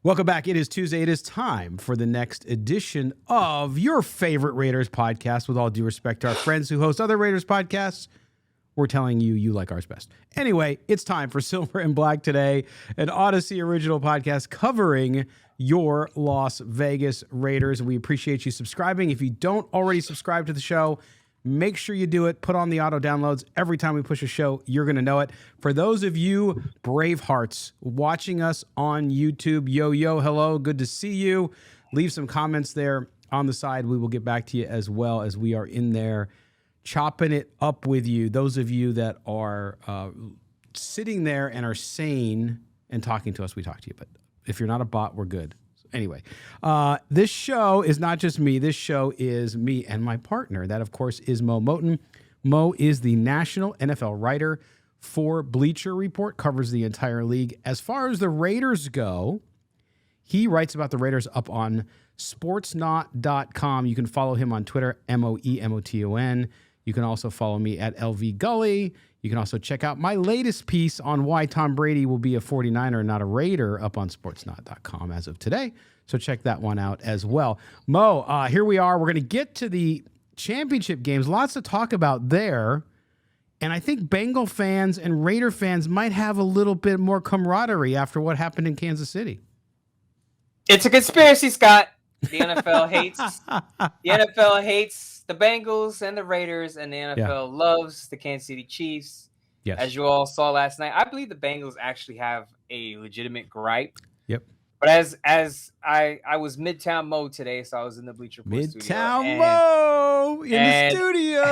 Welcome back. It is Tuesday. It is time for the next edition of your favorite Raiders podcast. With all due respect to our friends who host other Raiders podcasts, we're telling you, you like ours best. Anyway, it's time for Silver and Black today, an Odyssey original podcast covering your Las Vegas Raiders. We appreciate you subscribing. If you don't already subscribe to the show, make sure you do it. Put on the auto downloads. Every time we push a show, you're going to know it. For those of you brave hearts watching us on YouTube, yo, hello, good to see you. Leave some comments there on the side. We will get back to you as well as we are in there chopping it up with you. Those of you that are sitting there and are sane and talking to us, we talk to you. But if you're not a bot, we're good. Anyway, this show is not just me. This show is me and my partner. That, of course, is Mo Moten. Mo is the national NFL writer for Bleacher Report, covers the entire league. As far as the Raiders go, he writes about the Raiders up on sportsnaut.com. You can follow him on Twitter, MOEMOTON. You can also follow me at LV Gully. You can also check out my latest piece on why Tom Brady will be a 49er, not a Raider, up on sportsnaut.com as of today. So check that one out as well. Mo, here we are. We're going to get to the championship games. Lots to talk about there. And I think Bengal fans and Raider fans might have a little bit more camaraderie after what happened in Kansas City. It's a conspiracy, Scott. The NFL hates the Bengals and the Raiders, and the NFL loves the Kansas City Chiefs. Yes. As you all saw last night, I believe the Bengals actually have a legitimate gripe. Yep. But as I was Midtown Mo today, so I was in the Bleacher Report studio. Midtown Mo in the studio.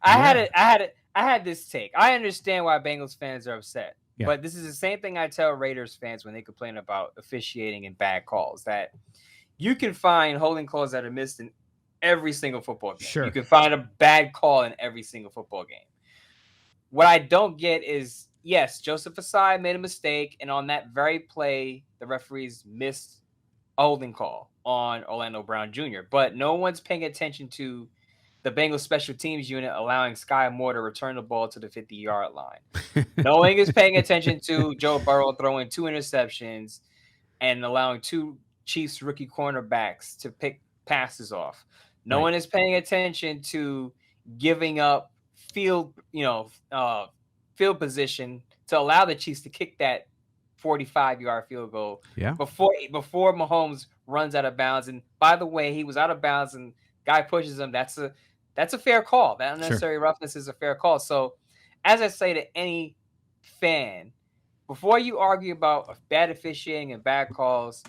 I had this take. I understand why Bengals fans are upset. Yeah. But this is the same thing I tell Raiders fans when they complain about officiating and bad calls, that you can find holding calls that are missed in every single football game. Sure. You can find a bad call in every single football game. What I don't get is, yes, Joseph Asai made a mistake, and on that very play, the referees missed a holding call on Orlando Brown Jr., but no one's paying attention to the Bengals special teams unit allowing Sky Moore to return the ball to the 50-yard line. No one is paying attention to Joe Burrow throwing 2 interceptions and allowing 2 Chiefs rookie cornerbacks to pick passes off. No one is paying attention to giving up field position to allow the Chiefs to kick that 45-yard field goal before Mahomes runs out of bounds. And by the way, he was out of bounds and guy pushes him. That's a fair call. That unnecessary roughness is a fair call. So as I say to any fan, before you argue about bad officiating and bad calls,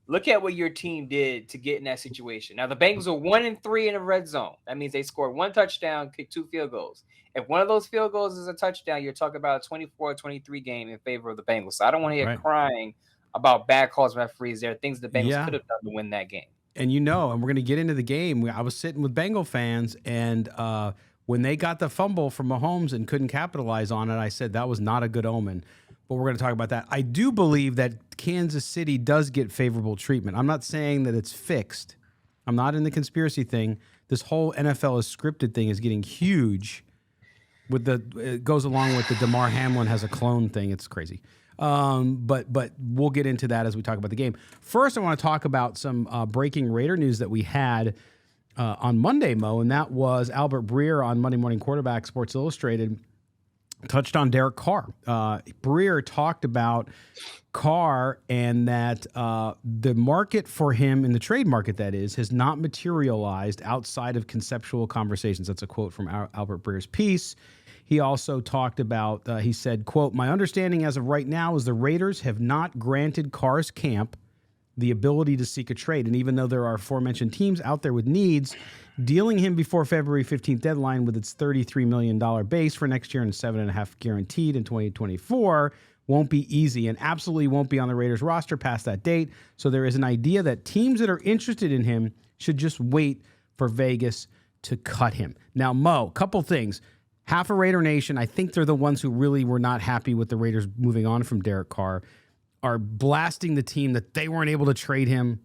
look at what your team did to get in that situation. Now, the Bengals are 1-3 in the red zone. That means they scored 1 touchdown, kicked 2 field goals. If one of those field goals is a touchdown, you're talking about a 24-23 game in favor of the Bengals. So I don't want to hear crying about bad calls from referees. There are things the Bengals could have done to win that game. And and we're going to get into the game. I was sitting with Bengal fans, and when they got the fumble from Mahomes and couldn't capitalize on it, I said that was not a good omen. But we're going to talk about that. I do believe that Kansas City does get favorable treatment. I'm not saying that it's fixed. I'm not in the conspiracy thing. This whole NFL is scripted thing is getting huge. It goes along with the DeMar Hamlin has a clone thing. It's crazy. But we'll get into that as we talk about the game. First, I want to talk about some breaking Raider news that we had on Monday, Mo, and that was Albert Breer on Monday Morning Quarterback, Sports Illustrated, touched on Derek Carr. Breer talked about Carr and that the market for him, in the trade market that is, has not materialized outside of conceptual conversations. That's a quote from Albert Breer's piece. He also talked about, he said, quote, "My understanding as of right now is the Raiders have not granted Carr's camp the ability to seek a trade. And even though there are aforementioned teams out there with needs, dealing him before February 15th deadline with its $33 million base for next year and $7.5 guaranteed in 2024 won't be easy and absolutely won't be on the Raiders roster past that date. So there is an idea that teams that are interested in him should just wait for Vegas to cut him." Now, Mo, couple things. Half of Raider Nation, I think they're the ones who really were not happy with the Raiders moving on from Derek Carr, are blasting the team that they weren't able to trade him.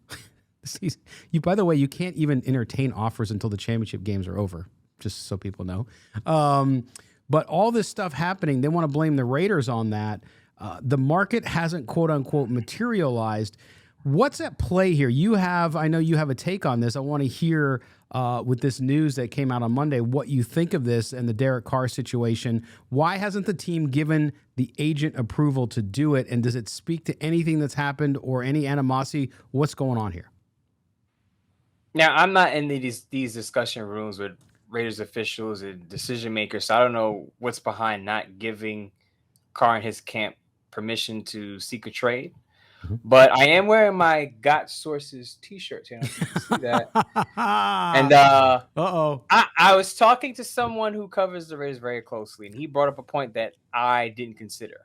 By the way, you can't even entertain offers until the championship games are over, just so people know. But all this stuff happening, they want to blame the Raiders on that. The market hasn't, quote unquote, materialized. What's at play here? I know you have a take on this. I want to hear with this news that came out on Monday, what you think of this and the Derek Carr situation. Why hasn't the team given the agent approval to do it? And does it speak to anything that's happened or any animosity? What's going on here? Now, I'm not in these discussion rooms with Raiders officials and decision makers, so I don't know what's behind not giving Carr and his camp permission to seek a trade. Mm-hmm. But I am wearing my Got Sources T-shirt here. You can see that. And I was talking to someone who covers the Raiders very closely, and he brought up a point that I didn't consider.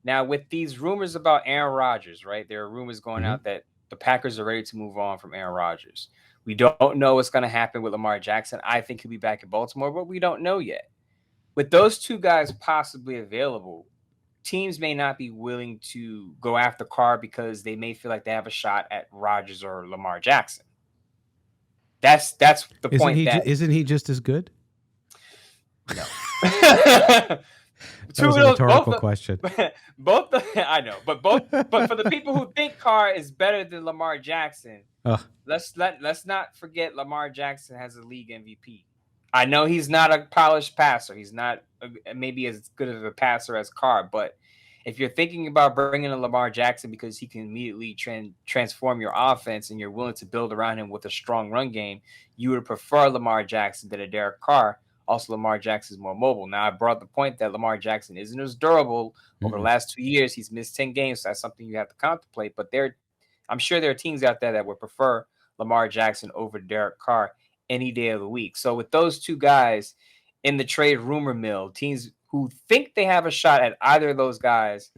Now, with these rumors about Aaron Rodgers, right? There are rumors going out that the Packers are ready to move on from Aaron Rodgers. We don't know what's going to happen with Lamar Jackson. I think he'll be back in Baltimore, but we don't know yet. With those two guys possibly available, teams may not be willing to go after Carr because they may feel like they have a shot at Rodgers or Lamar Jackson. That's the point. Isn't he just as good? No. That was a rhetorical question. I know, but for the people who think Carr is better than Lamar Jackson, let's not forget Lamar Jackson has a league MVP. I know he's not a polished passer. He's not maybe as good of a passer as Carr, but if you're thinking about bringing in Lamar Jackson because he can immediately transform your offense and you're willing to build around him with a strong run game, you would prefer Lamar Jackson than a Derek Carr. Also, Lamar Jackson is more mobile. Now, I brought the point that Lamar Jackson isn't as durable. Over the last 2 years, he's missed 10 games. So that's something you have to contemplate. But I'm sure there are teams out there that would prefer Lamar Jackson over Derek Carr any day of the week. So with those two guys in the trade rumor mill, teams who think they have a shot at either of those guys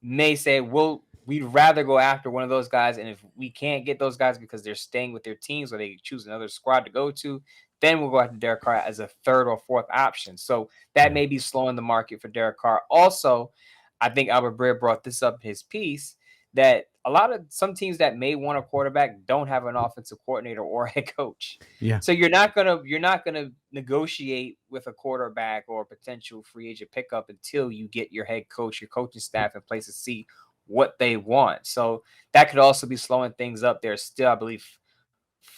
may say, well, we'd rather go after one of those guys. And if we can't get those guys because they're staying with their teams or they choose another squad to go to, then we'll go after Derek Carr as a third or fourth option. So that may be slowing the market for Derek Carr. Also, I think Albert Breer brought this up in his piece, that some teams that may want a quarterback don't have an offensive coordinator or a head coach. Yeah. So you're not gonna negotiate with a quarterback or a potential free agent pickup until you get your head coach, your coaching staff in place to see what they want. So that could also be slowing things up. There's still, I believe,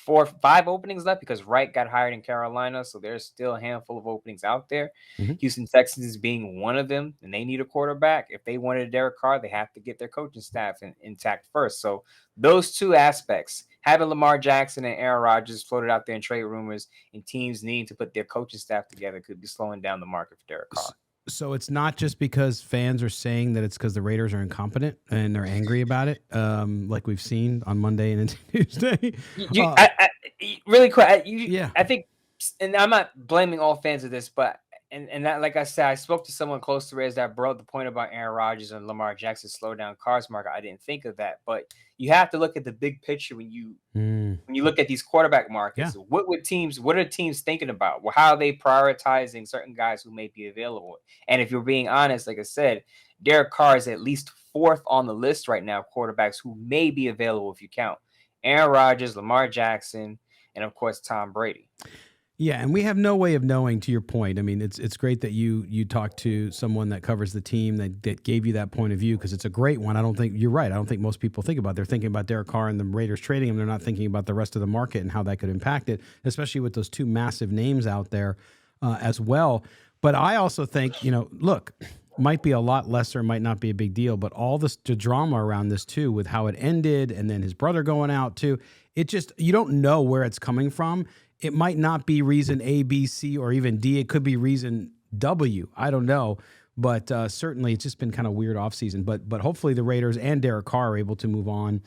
4 or 5 openings left because Wright got hired in Carolina. So there's still a handful of openings out there. Houston Texans being one of them, and they need a quarterback. If they wanted Derek Carr, they have to get their coaching staff intact first. So those two aspects, having Lamar Jackson and Aaron Rodgers floated out there in trade rumors and teams needing to put their coaching staff together, could be slowing down the market for Derek Carr. So it's not just because fans are saying that it's because the Raiders are incompetent and they're angry about it, like we've seen on Monday and into Tuesday. Really quick, I think, and I'm not blaming all fans of this, but and that, like I said, I spoke to someone close to Raiders that brought the point about Aaron Rodgers and Lamar Jackson slow down Carr's market. I didn't think of that, but you have to look at the big picture when you look at these quarterback markets. Yeah. What are teams thinking about? Well, how are they prioritizing certain guys who may be available? And if you're being honest, like I said, Derek Carr is at least 4th on the list right now, quarterbacks who may be available if you count Aaron Rodgers, Lamar Jackson, and of course Tom Brady. Yeah, and we have no way of knowing, to your point. I mean, it's great that you talked to someone that covers the team that gave you that point of view, because it's a great one. I don't think you're right. I don't think most people think about it. They're thinking about Derek Carr and the Raiders trading him. They're not thinking about the rest of the market and how that could impact it, especially with those two massive names out there as well. But I also think, look, might be a lot lesser, might not be a big deal, but all the drama around this too, with how it ended and then his brother going out too, it just, you don't know where it's coming from. It might not be reason A, B, C, or even D. It could be reason W. I don't know. But certainly it's just been kind of weird offseason. But hopefully the Raiders and Derek Carr are able to move on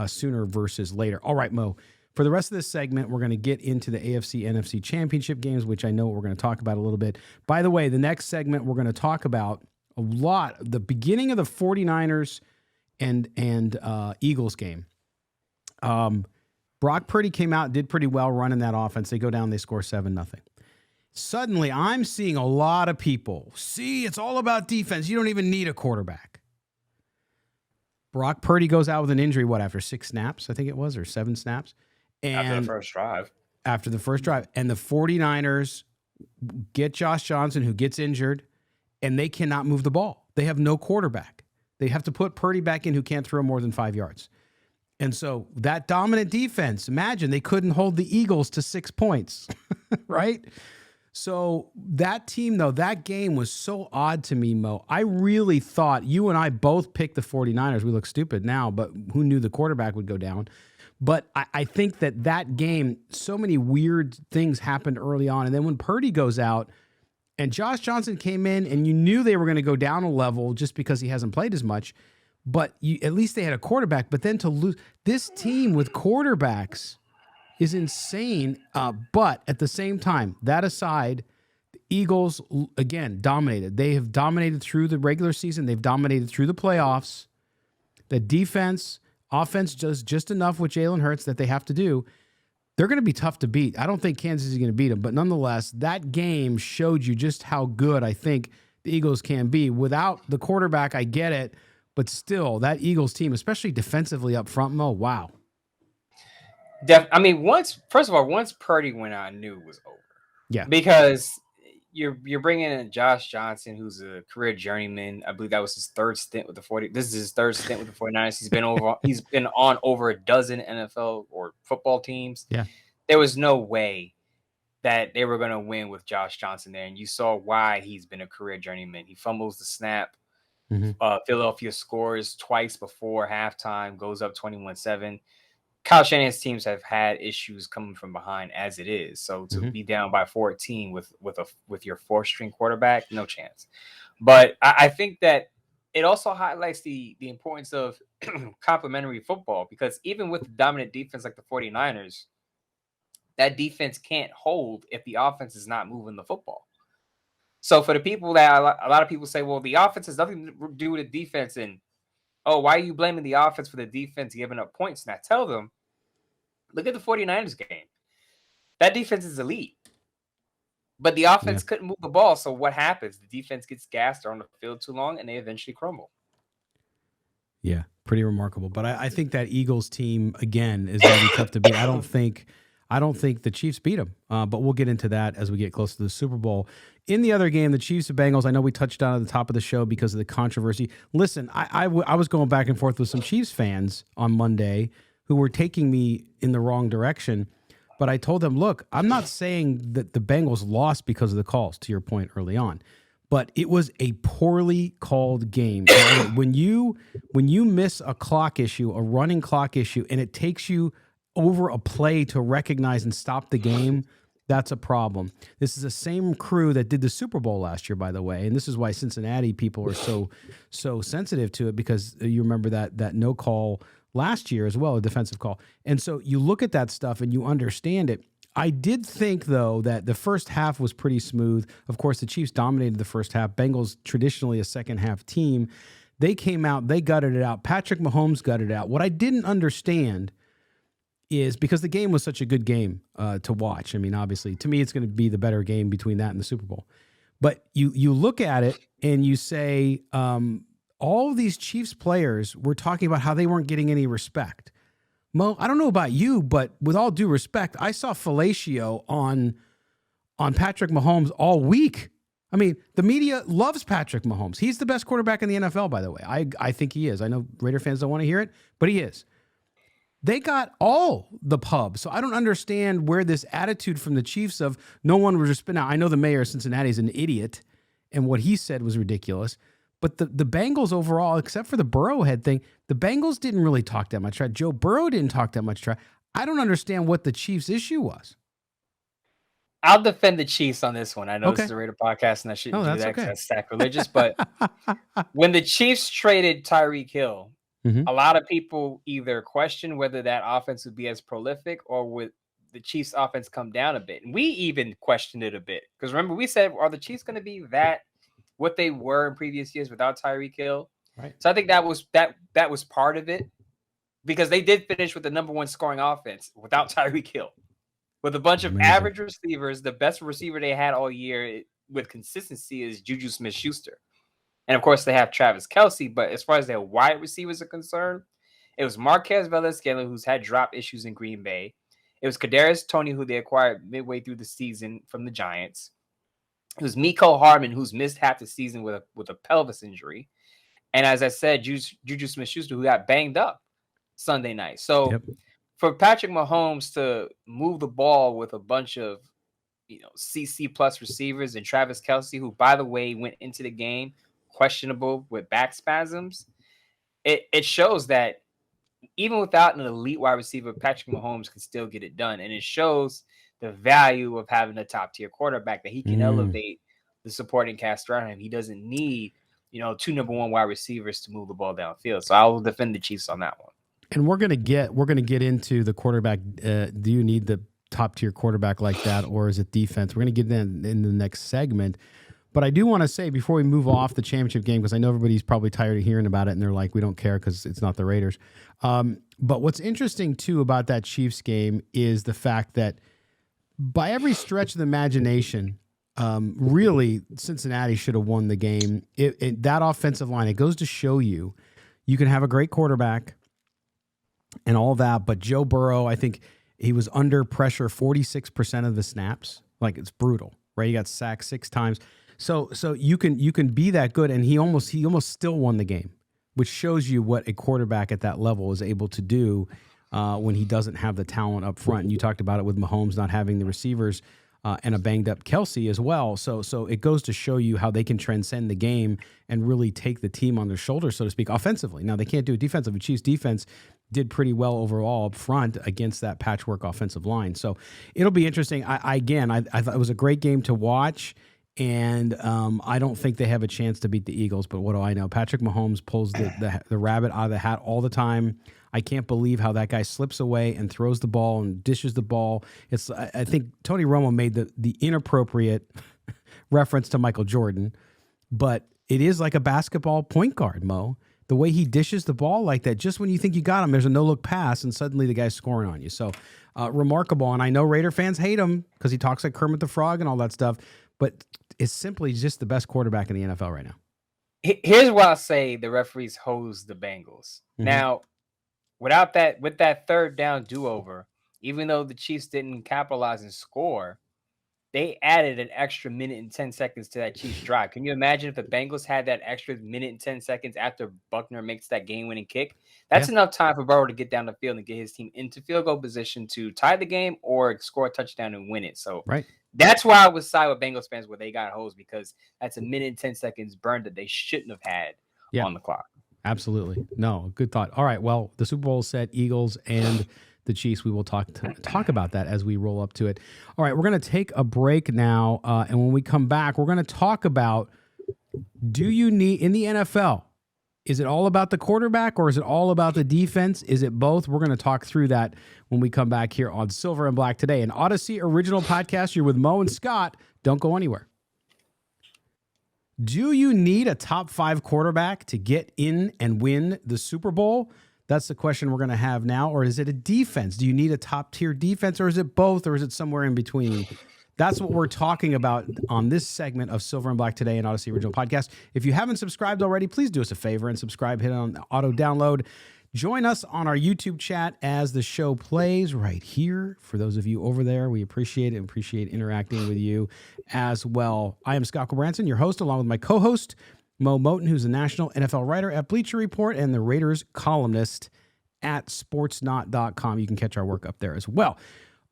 sooner versus later. All right, Mo. For the rest of this segment, we're going to get into the AFC, NFC championship games, which I know we're going to talk about a little bit. By the way, the next segment, we're going to talk about the beginning of the 49ers and Eagles game. Brock Purdy came out, did pretty well running that offense. They go down, they score 7-0. Suddenly, I'm seeing a lot of people, it's all about defense. You don't even need a quarterback. Brock Purdy goes out with an injury, after 6 snaps, I think it was, or 7 snaps. And after the first drive. And the 49ers get Josh Johnson, who gets injured, and they cannot move the ball. They have no quarterback. They have to put Purdy back in, who can't throw more than 5 yards. And so that dominant defense, imagine they couldn't hold the Eagles to 6 points, right? So that team, though, that game was so odd to me, Mo. I really thought you and I both picked the 49ers. We look stupid now, but who knew the quarterback would go down? But I think that game, so many weird things happened early on. And then when Purdy goes out and Josh Johnson came in, and you knew they were going to go down a level just because he hasn't played as much, but at least they had a quarterback. But then to lose this team with quarterbacks is insane. But at the same time, that aside, the Eagles, again, dominated. They have dominated through the regular season. They've dominated through the playoffs. The defense, offense does just enough with Jalen Hurts that they have to do. They're going to be tough to beat. I don't think Kansas is going to beat them. But nonetheless, that game showed you just how good I think the Eagles can be. Without the quarterback, I get it. But still, that Eagles team, especially defensively up front, Mo, wow. I mean, once Purdy went out, I knew it was over. Yeah. Because you're bringing in Josh Johnson, who's a career journeyman. I believe that was his third stint with the 40. This is his third stint with the 49ers. He's been on over a dozen NFL or football teams. Yeah. There was no way that they were going to win with Josh Johnson there. And you saw why he's been a career journeyman. He fumbles the snap. Mm-hmm. Philadelphia scores twice before halftime, goes up 21-7. Kyle Shanahan's teams have had issues coming from behind as it is. So to be down by 14 with your fourth-string quarterback, no chance. But I think that it also highlights the importance of complementary football, because even with the dominant defense like the 49ers, that defense can't hold if the offense is not moving the football. So for the people that a lot of people say, well, the offense has nothing to do with the defense, and why are you blaming the offense for the defense giving up points? And I tell them, look at the 49ers game. That defense is elite. But the offense couldn't move the ball. So what happens? The defense gets gassed or on the field too long, and they eventually crumble. Yeah, pretty remarkable. But I think that Eagles team, again, is going to be tough to beat. I don't think the Chiefs beat them. But we'll get into that as we get close to the Super Bowl. In the other game, the Chiefs and Bengals, I know we touched on at the top of the show because of the controversy. Listen, I was going back and forth with some Chiefs fans on Monday who were taking me in the wrong direction. But I told them, look, I'm not saying that the Bengals lost because of the calls, to your point early on. But it was a poorly called game. When you miss a clock issue, a running clock issue, and it takes you over a play to recognize and stop the game, that's a problem. This is the same crew that did the Super Bowl last year, by the way. And this is why Cincinnati people are so sensitive to it, because you remember that no call last year as well, a defensive call. And so you look at that stuff and you understand it. I did think, though, that the first half was pretty smooth. Of course, the Chiefs dominated the first half. Bengals, traditionally a second half team. They came out, they gutted it out. Patrick Mahomes gutted it out. What I didn't understand is, because the game was such a good game to watch. I mean, obviously, to me, it's going to be the better game between that and the Super Bowl. But you look at it and you say, all of these Chiefs players were talking about how they weren't getting any respect. Mo, I don't know about you, but with all due respect, I saw fellatio on Patrick Mahomes all week. I mean, the media loves Patrick Mahomes. He's the best quarterback in the NFL, by the way. I think he is. I know Raider fans don't want to hear it, but he is. They got all the pub. So I don't understand where this attitude from the Chiefs of no one was respecting. Now, I know the mayor of Cincinnati is an idiot, and what he said was ridiculous. But the Bengals overall, except for the Burrowhead thing, the Bengals didn't really talk that much trash. Joe Burrow didn't talk that much trash. I don't understand what the Chiefs' issue was. I'll defend the Chiefs on this one. I know this is a Raider podcast, and I shouldn't do that because that's sacrilegious. But when the Chiefs traded Tyreek Hill, a lot of people either question whether that offense would be as prolific, or would the Chiefs' offense come down a bit. And we even questioned it a bit. Because remember, we said, are the Chiefs going to be what they were in previous years without Tyreek Hill? Right. So I think that was part of it, because they did finish with the number one scoring offense without Tyreek Hill. With a bunch of average receivers, the best receiver they had all year with consistency is Juju Smith-Schuster. And, of course, they have Travis Kelce. But as far as their wide receivers are concerned, it was Marquez Valdes-Scantling, who's had drop issues in Green Bay. It was Kadarius Toney, who they acquired midway through the season from the Giants. It was Mecole Hardman, who's missed half the season with a pelvis injury. And as I said, Juju Smith-Schuster, who got banged up Sunday night. So for Patrick Mahomes to move the ball with a bunch of, CC plus receivers and Travis Kelce, who, by the way, went into the game questionable with back spasms, it shows that even without an elite wide receiver, Patrick Mahomes can still get it done. And it shows the value of having a top-tier quarterback, that he can elevate the supporting cast around him. He doesn't need, 2 number 1 wide receivers to move the ball downfield. So I will defend the Chiefs on that one. And we're gonna get into the quarterback. Do you need the top-tier quarterback like that, or is it defense? We're gonna get in the next segment. But I do want to say, before we move off the championship game, because I know everybody's probably tired of hearing about it, and they're like, we don't care because it's not the Raiders. But what's interesting, too, about that Chiefs game is the fact that by every stretch of the imagination, really, Cincinnati should have won the game. That offensive line, it goes to show you can have a great quarterback and all that, but Joe Burrow, I think he was under pressure 46% of the snaps. Like, it's brutal, right? He got sacked 6 times. So you can be that good, and he almost still won the game, which shows you what a quarterback at that level is able to do when he doesn't have the talent up front. And you talked about it with Mahomes not having the receivers and a banged up Kelce as well. So it goes to show you how they can transcend the game and really take the team on their shoulders, so to speak, offensively. Now, they can't do it defensively. Chiefs defense did pretty well overall up front against that patchwork offensive line. So it'll be interesting. I thought it was a great game to watch. And I don't think they have a chance to beat the Eagles, but what do I know? Patrick Mahomes pulls the rabbit out of the hat all the time. I can't believe how that guy slips away and throws the ball and dishes the ball. I think Tony Romo made the inappropriate reference to Michael Jordan, but it is like a basketball point guard, Mo. The way he dishes the ball like that, just when you think you got him, there's a no-look pass, and suddenly the guy's scoring on you. So remarkable. And I know Raider fans hate him because he talks like Kermit the Frog and all that stuff, but it's simply just the best quarterback in the NFL right now. Here's why I say the referees hose the Bengals. Mm-hmm. Now, with that third down do-over, even though the Chiefs didn't capitalize and score, they added an extra minute and 10 seconds to that Chiefs drive. Can you imagine if the Bengals had that extra minute and 10 seconds after Buckner makes that game-winning kick? That's enough time for Burrow to get down the field and get his team into field goal position to tie the game or score a touchdown and win it. So that's why I was side with Bengals fans where they got hosed, because that's a minute and 10 seconds burned that they shouldn't have had on the clock. Absolutely. No, good thought. All right, well, the Super Bowl is set, Eagles and the Chiefs. We will talk about that as we roll up to it. All right, we're going to take a break now, and when we come back, we're going to talk about, do you need, in the NFL, is it all about the quarterback or is it all about the defense? Is it both? We're going to talk through that when we come back here on Silver and Black Today, an Odyssey original podcast. You're with Mo and Scott. Don't go anywhere. Do you need a top 5 quarterback to get in and win the Super Bowl? That's the question we're going to have now. Or is it a defense? Do you need a top tier defense, or is it both, or is it somewhere in between? That's what we're talking about on this segment of Silver and Black Today, an Odyssey original podcast. If you haven't subscribed already, please do us a favor and subscribe. Hit on auto download. Join us on our YouTube chat as the show plays right here. For those of you over there, we appreciate it and appreciate interacting with you as well. I am Scott Branson, your host, along with my co-host, Mo Moten, who's a national NFL writer at Bleacher Report and the Raiders columnist at sportsnot.com. You can catch our work up there as well.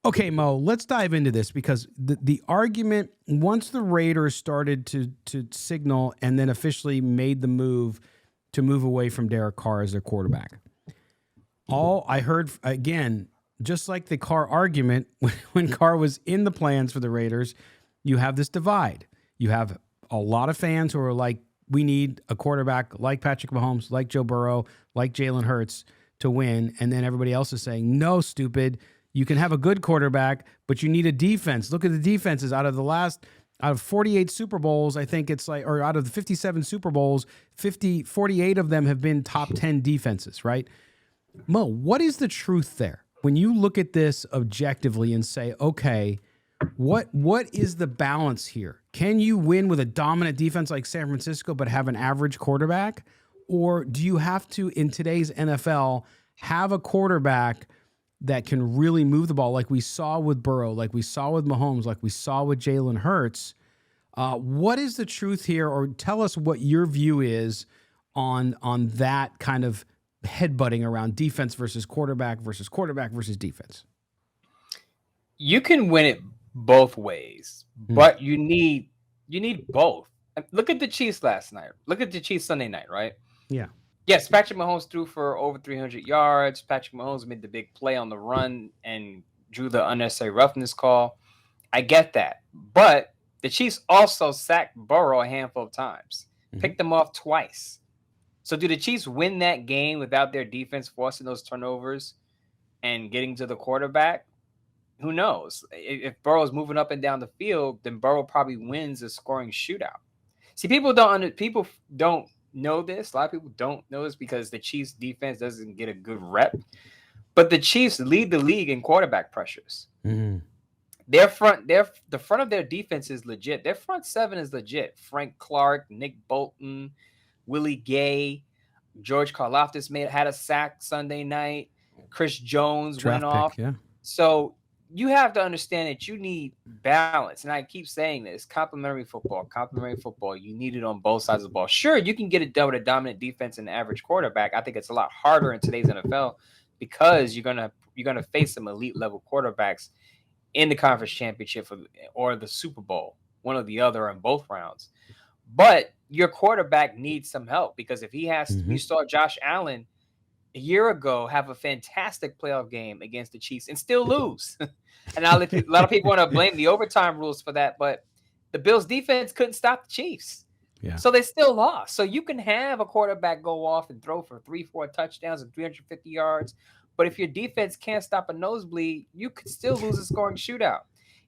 Okay, Mo, let's dive into this, because the argument, once the Raiders started to signal and then officially made the move to move away from Derek Carr as their quarterback, I heard, again, just like the Carr argument, when Carr was in the plans for the Raiders, you have this divide. You have a lot of fans who are like, we need a quarterback like Patrick Mahomes, like Joe Burrow, like Jalen Hurts to win. And then everybody else is saying, no, stupid. You can have a good quarterback, but you need a defense. Look at the defenses out of 48 Super Bowls, I think it's like, or out of the 57 Super Bowls, 48 of them have been top 10 defenses, right? Mo, what is the truth there? When you look at this objectively and say, okay, what is the balance here? Can you win with a dominant defense like San Francisco but have an average quarterback? Or do you have to, in today's NFL, have a quarterback that can really move the ball like we saw with Burrow, like we saw with Mahomes, like we saw with Jalen Hurts, What is the truth here, or tell us what your view is on that kind of headbutting around defense versus quarterback versus defense? You can win it both ways, but you need both. Look at the Chiefs last night. Look at the Chiefs Sunday night, right? Yeah. Yes, Patrick Mahomes threw for over 300 yards. Patrick Mahomes made the big play on the run and drew the unnecessary roughness call. I get that. But the Chiefs also sacked Burrow a handful of times, picked them off twice. So do the Chiefs win that game without their defense forcing those turnovers and getting to the quarterback? Who knows? If Burrow's moving up and down the field, then Burrow probably wins a scoring shootout. See, people don't know this. A lot of people don't know this because the Chiefs defense doesn't get a good rep. But the Chiefs lead the league in quarterback pressures. Mm-hmm. The front of their defense is legit. Their front seven is legit. Frank Clark, Nick Bolton, Willie Gay, George Karlaftis had a sack Sunday night. Chris Jones went off. Yeah. So you have to understand that you need balance. And I keep saying this, complementary football. You need it on both sides of the ball. Sure, you can get it done with a dominant defense and an average quarterback. I think it's a lot harder in today's NFL because you're gonna face some elite level quarterbacks in the conference championship or the Super Bowl, one or the other in both rounds. But your quarterback needs some help because if he has, you saw Josh Allen a year ago have a fantastic playoff game against the Chiefs and still lose. And a lot of people want to blame the overtime rules for that, but the Bills defense couldn't stop the Chiefs. Yeah. So they still lost. So you can have a quarterback go off and throw for 3-4 touchdowns and 350 yards. But if your defense can't stop a nosebleed, you could still lose a scoring shootout.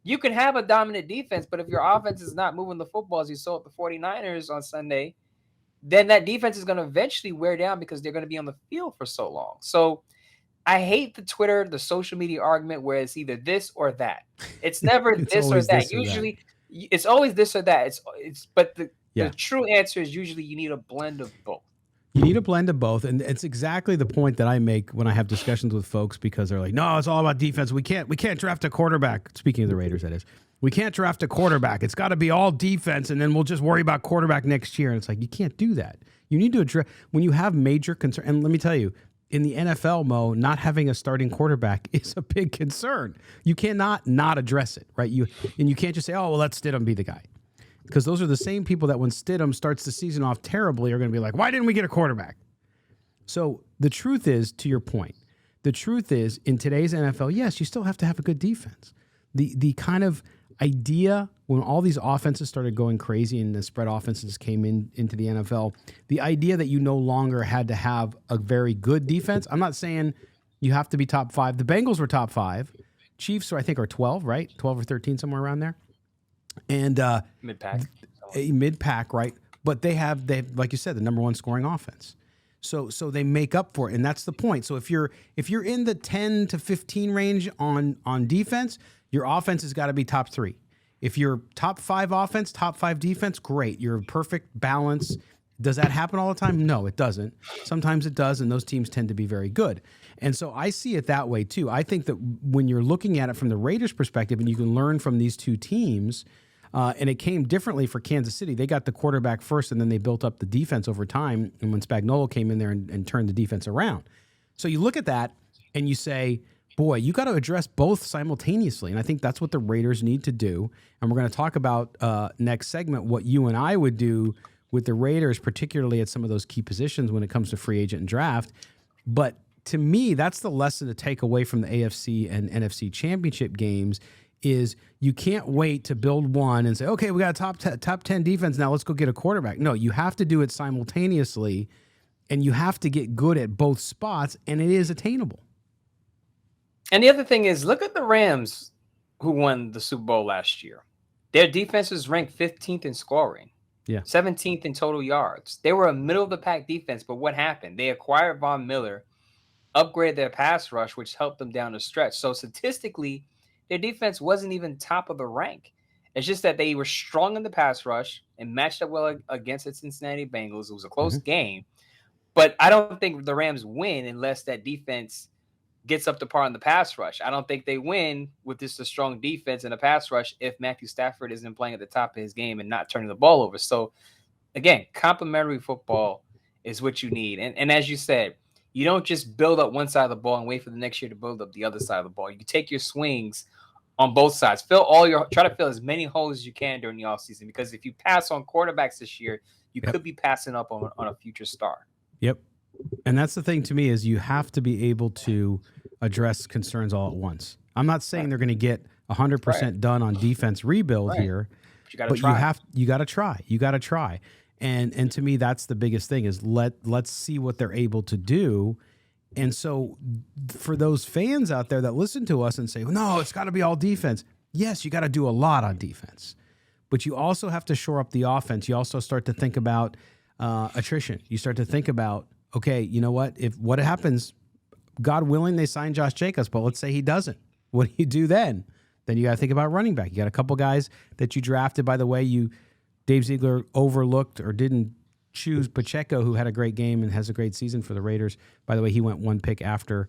You can have a dominant defense, but if your offense is not moving the football as you saw at the 49ers on Sunday, then that defense is going to eventually wear down because they're going to be on the field for so long. So I hate the Twitter, the social media argument where it's either this or that. It's never this or that. Usually it's always this or that. But the true answer is usually you need a blend of both. You need a blend of both, and it's exactly the point that I make when I have discussions with folks because they're like, "No, it's all about defense. We can't draft a quarterback." Speaking of the Raiders, that is, we can't draft a quarterback. It's got to be all defense, and then we'll just worry about quarterback next year. And it's like you can't do that. You need to address when you have major concern. And let me tell you, in the NFL, Mo, not having a starting quarterback is a big concern. You cannot not address it, right? You can't just say, "Oh, well, let Stidham be the guy." Because those are the same people that when Stidham starts the season off terribly are going to be like, why didn't we get a quarterback? So the truth is, to your point, the truth is in today's NFL, yes, you still have to have a good defense. The kind of idea when all these offenses started going crazy and the spread offenses came into the NFL, the idea that you no longer had to have a very good defense. I'm not saying you have to be top 5. The Bengals were top 5. Chiefs, I think, are 12, right? 12 or 13, somewhere around there. And mid-pack, right? But they have, like you said, the number 1 scoring offense. So they make up for it, and that's the point. So if you're in the 10 to 15 range on defense, your offense has got to be top 3. If you're top 5 offense, top 5 defense, great. You're perfect balance. Does that happen all the time? No, it doesn't. Sometimes it does, and those teams tend to be very good. And so I see it that way too. I think that when you're looking at it from the Raiders' perspective, and you can learn from these two teams. And it came differently for Kansas City. They got the quarterback first, and then they built up the defense over time. And when Spagnuolo came in there and turned the defense around. So you look at that, and you say, boy, you got to address both simultaneously. And I think that's what the Raiders need to do. And we're going to talk about next segment what you and I would do with the Raiders, particularly at some of those key positions when it comes to free agent and draft. But to me, that's the lesson to take away from the AFC and NFC championship games is you can't wait to build one and say, okay, we got a top 10 defense now, let's go get a quarterback. No, you have to do it simultaneously, and you have to get good at both spots, and it is attainable. And the other thing is, look at the Rams who won the Super Bowl last year. Their defense was ranked 15th in scoring, 17th in total yards. They were a middle-of-the-pack defense, but what happened? They acquired Von Miller, upgraded their pass rush, which helped them down the stretch. So statistically, their defense wasn't even top of the rank. It's just that they were strong in the pass rush and matched up well against the Cincinnati Bengals. It was a close game. But I don't think the Rams win unless that defense gets up to par in the pass rush. I don't think they win with just a strong defense and a pass rush if Matthew Stafford isn't playing at the top of his game and not turning the ball over. So, again, complementary football is what you need. And as you said, you don't just build up one side of the ball and wait for the next year to build up the other side of the ball. You take your swings on both sides. Try to fill as many holes as you can during the offseason, because if you pass on quarterbacks this year, you could be passing up on a future star. Yep. And that's the thing to me, is you have to be able to address concerns all at once. I'm not saying they're going to get 100% done on defense rebuild here, but you got to try. You got to try. And to me, that's the biggest thing, is let's see what they're able to do. And so for those fans out there that listen to us and say, well, no, it's got to be all defense. Yes, you got to do a lot on defense, but you also have to shore up the offense. You also start to think about attrition. You start to think about, okay, you know what? If what happens, God willing, they sign Josh Jacobs, but let's say he doesn't. What do you do then? Then you got to think about running back. You got a couple guys that you drafted, by the way, Dave Ziegler overlooked or didn't choose Pacheco, who had a great game and has a great season for the Raiders. By the way, he went one pick after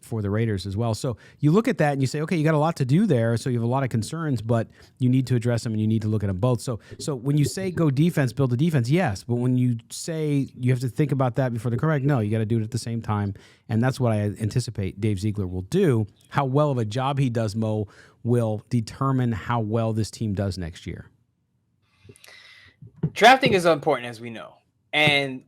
for the Raiders as well. So you look at that and you say, okay, you got a lot to do there. So you have a lot of concerns, but you need to address them and you need to look at them both. So when you say go defense, build a defense, yes. But when you say you have to think about that before the correct, no, you got to do it at the same time. And that's what I anticipate Dave Ziegler will do. How well of a job he does, Mo, will determine how well this team does next year. Drafting is important, as we know. And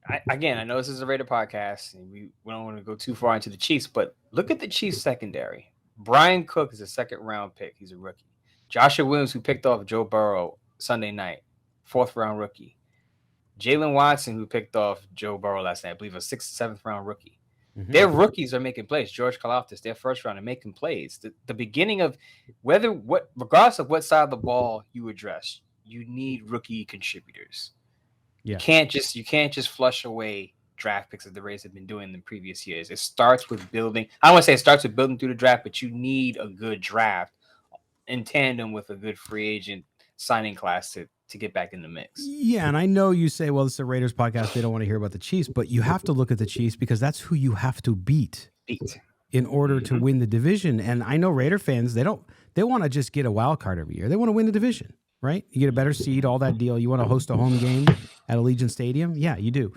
I know this is a Raider podcast, and we don't want to go too far into the Chiefs, but look at the Chiefs secondary. Brian Cook is a second-round pick. He's a rookie. Joshua Williams, who picked off Joe Burrow Sunday night, fourth-round rookie. Jalen Watson, who picked off Joe Burrow last night, I believe a sixth, seventh-round rookie. Mm-hmm. Their rookies are making plays. George Karlaftis, their first round, are making plays. The beginning of regardless of what side of the ball you address, you need rookie contributors. Yeah. You can't just flush away draft picks as the Rays have been doing in the previous years. It starts with building. I don't want to say it starts with building through the draft, but you need a good draft in tandem with a good free agent signing class to get back in the mix. Yeah, and I know you say, well, it's a Raiders podcast, they don't want to hear about the Chiefs, but you have to look at the Chiefs because that's who you have to beat in order to win the division. And I know Raider fans, they want to just get a wild card every year. They want to win the division. Right? You get a better seed, all that deal. You want to host a home game at Allegiant Stadium? Yeah, you do.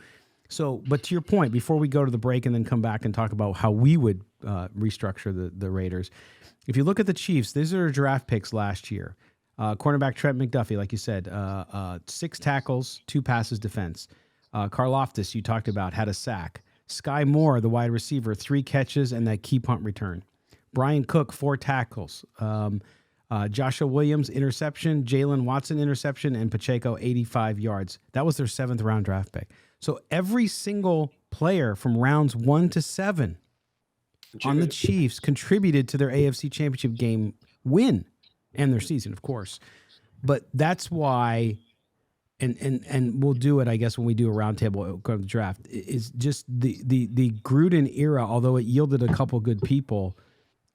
So, but to your point, before we go to the break and then come back and talk about how we would restructure the Raiders, if you look at the Chiefs, these are draft picks last year. Cornerback Trent McDuffie, like you said, 6 tackles, 2 passes defense. Karlaftis, you talked about, had a sack. Sky Moore, the wide receiver, 3 catches and that key punt return. Brian Cook, 4 tackles. Joshua Williams, interception, Jalen Watson, interception, and Pacheco, 85 yards. That was their 7th round draft pick. So every single player from rounds 1 to 7 on the Chiefs contributed to their AFC Championship game win and their season, of course. But that's why, and we'll do it, I guess, when we do a roundtable go to the draft, is just the Gruden era, although it yielded a couple good people,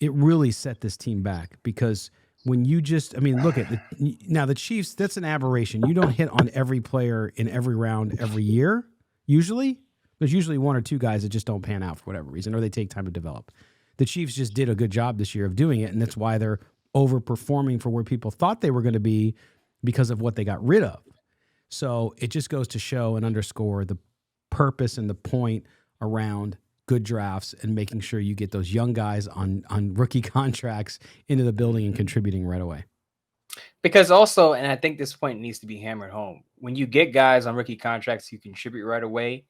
it really set this team back because when you look at the Chiefs, that's an aberration. You don't hit on every player in every round every year, usually. There's usually 1 or 2 guys that just don't pan out for whatever reason, or they take time to develop. The Chiefs just did a good job this year of doing it, and that's why they're overperforming for where people thought they were going to be because of what they got rid of. So it just goes to show and underscore the purpose and the point around good drafts and making sure you get those young guys on rookie contracts into the building and contributing right away. Because also, and I think this point needs to be hammered home, when you get guys on rookie contracts who contribute right away,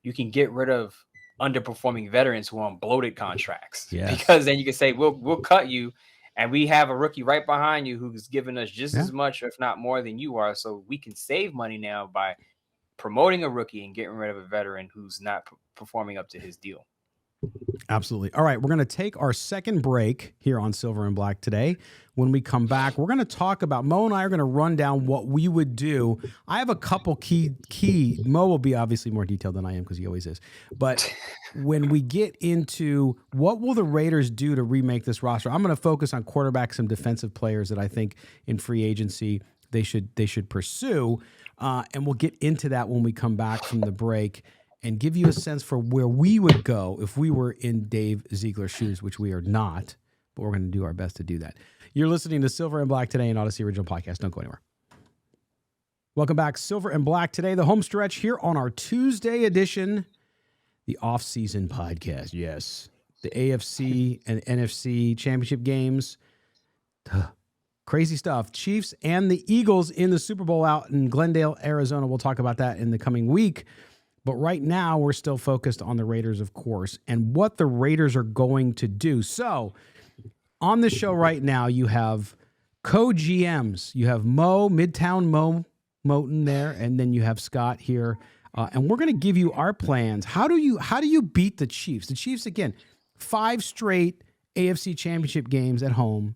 you can get rid of underperforming veterans who are on bloated contracts. Yes. Because then you can say, we'll cut you, and we have a rookie right behind you who's giving us just as much, if not more, than you are. So we can save money now by promoting a rookie and getting rid of a veteran who's not performing up to his deal. Absolutely. All right, we're going to take our second break here on Silver and Black today. When we come back, we're going to talk about, Mo and I are going to run down what we would do. I have a couple key, Mo will be obviously more detailed than I am because he always is. But when we get into what will the Raiders do to remake this roster, I'm going to focus on quarterbacks and defensive players that I think in free agency they should pursue. And we'll get into that when we come back from the break. and give you a sense for where we would go if we were in Dave Ziegler's shoes, which we are not, but we're going to do our best to do that. You're listening to Silver and Black today, an Odyssey original podcast. Don't go anywhere. Welcome back, Silver and Black today, the home stretch here on our Tuesday edition, the off-season podcast. Yes, the AFC and NFC championship games. Crazy stuff. Chiefs and the Eagles in the Super Bowl out in Glendale, Arizona. We'll talk about that in the coming week. But right now, we're still focused on the Raiders, of course, and what the Raiders are going to do. So on the show right now, you have co-GMs. You have Midtown Mo Moten there, and then you have Scott here. And we're going to give you our plans. How do you beat the Chiefs? The Chiefs, again, 5 straight AFC championship games at home,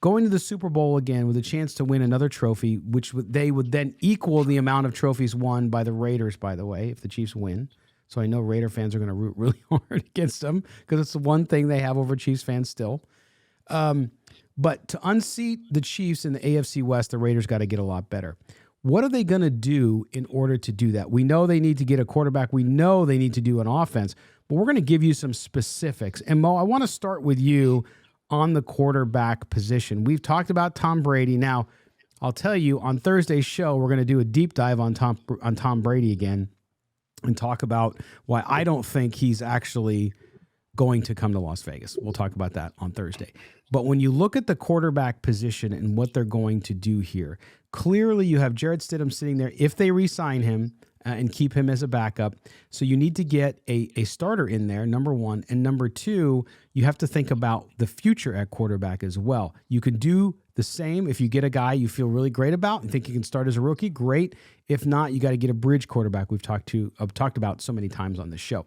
going to the Super Bowl again with a chance to win another trophy, which they would then equal the amount of trophies won by the Raiders, by the way, if the Chiefs win. So I know Raider fans are going to root really hard against them because it's the one thing they have over Chiefs fans still. But to unseat the Chiefs in the AFC West, the Raiders got to get a lot better. What are they going to do in order to do that? We know they need to get a quarterback. We know they need to do an offense, but we're going to give you some specifics. And Mo, I want to start with you on the quarterback position. We've talked about Tom Brady. Now, I'll tell you, on Thursday's show, we're going to do a deep dive on Tom Brady again and talk about why I don't think he's actually going to come to Las Vegas. We'll talk about that on Thursday. But when you look at the quarterback position and what they're going to do here, clearly you have Jarrett Stidham sitting there if they re-sign him and keep him as a backup. So you need to get a starter in there, number one. And number two, you have to think about the future at quarterback as well. You can do the same if you get a guy you feel really great about and think you can start as a rookie, great. If not, you got to get a bridge quarterback we've talked about so many times on this show.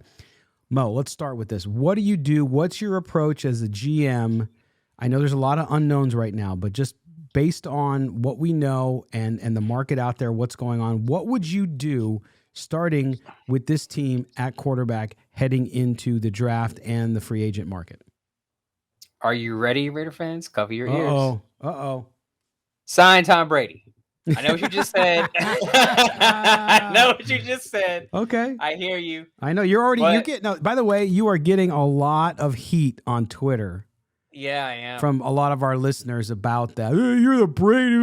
Mo, let's start with this. What do you do? What's your approach as a GM? I know there's a lot of unknowns right now, but just based on what we know and the market out there, what's going on, what would you do starting with this team at quarterback heading into the draft and the free agent market? Are you ready, Raider fans? Cover your ears. Uh-oh. Sign Tom Brady. I know what you just said. I know what you just said. Okay. I hear you. I know you're getting, no, by the way, you are getting a lot of heat on Twitter. Yeah, I am. From a lot of our listeners about that. Hey, you're the Brady.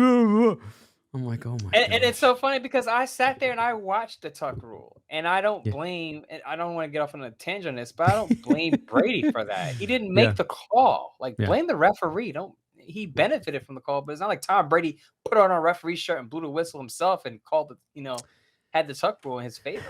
I'm like, oh my God. And it's so funny because I sat there and I watched the Tuck rule, and I don't blame. I don't want to get off on a tangent on this, but I don't blame Brady for that. He didn't make the call. Blame the referee. He benefited from the call, but it's not like Tom Brady put on a referee shirt and blew the whistle himself and called had the Tuck rule in his favor.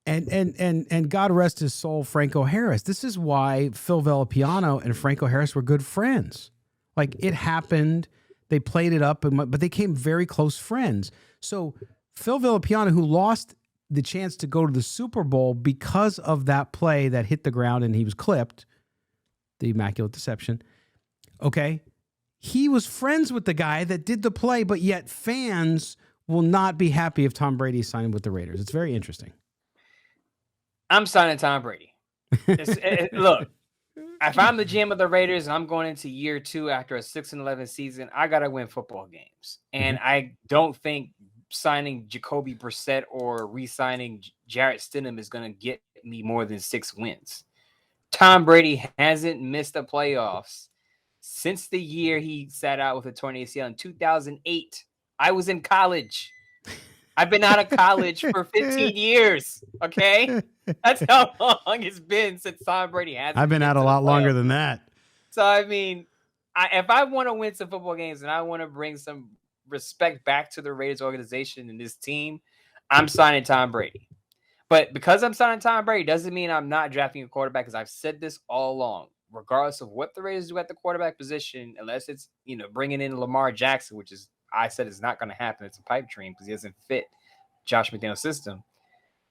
And God rest his soul, Franco Harris. This is why Phil Villapiano and Franco Harris were good friends. Like, it happened. They played it up, but they became very close friends. So Phil Villapiano, who lost the chance to go to the Super Bowl because of that play that hit the ground and he was clipped, the Immaculate Deception, okay, he was friends with the guy that did the play, but yet fans will not be happy if Tom Brady signed with the Raiders. It's very interesting. I'm signing Tom Brady. Look, if I'm the GM of the Raiders and I'm going into year 2 after a 6-11 season, I got to win football games. And I don't think signing Jacoby Brissett or re-signing Jarrett Stidham is going to get me more than 6 wins. Tom Brady hasn't missed the playoffs since the year he sat out with a torn ACL in 2008. I was in college. I've been out of college for 15 years, okay? That's how long it's been since Tom Brady has. I've been out a lot longer than that. So, I mean, if I want to win some football games and I want to bring some respect back to the Raiders organization and this team, I'm signing Tom Brady. But because I'm signing Tom Brady doesn't mean I'm not drafting a quarterback, because I've said this all along. Regardless of what the Raiders do at the quarterback position, unless it's, bringing in Lamar Jackson, which is, I said it's not going to happen. It's a pipe dream because he doesn't fit Josh McDaniel's system.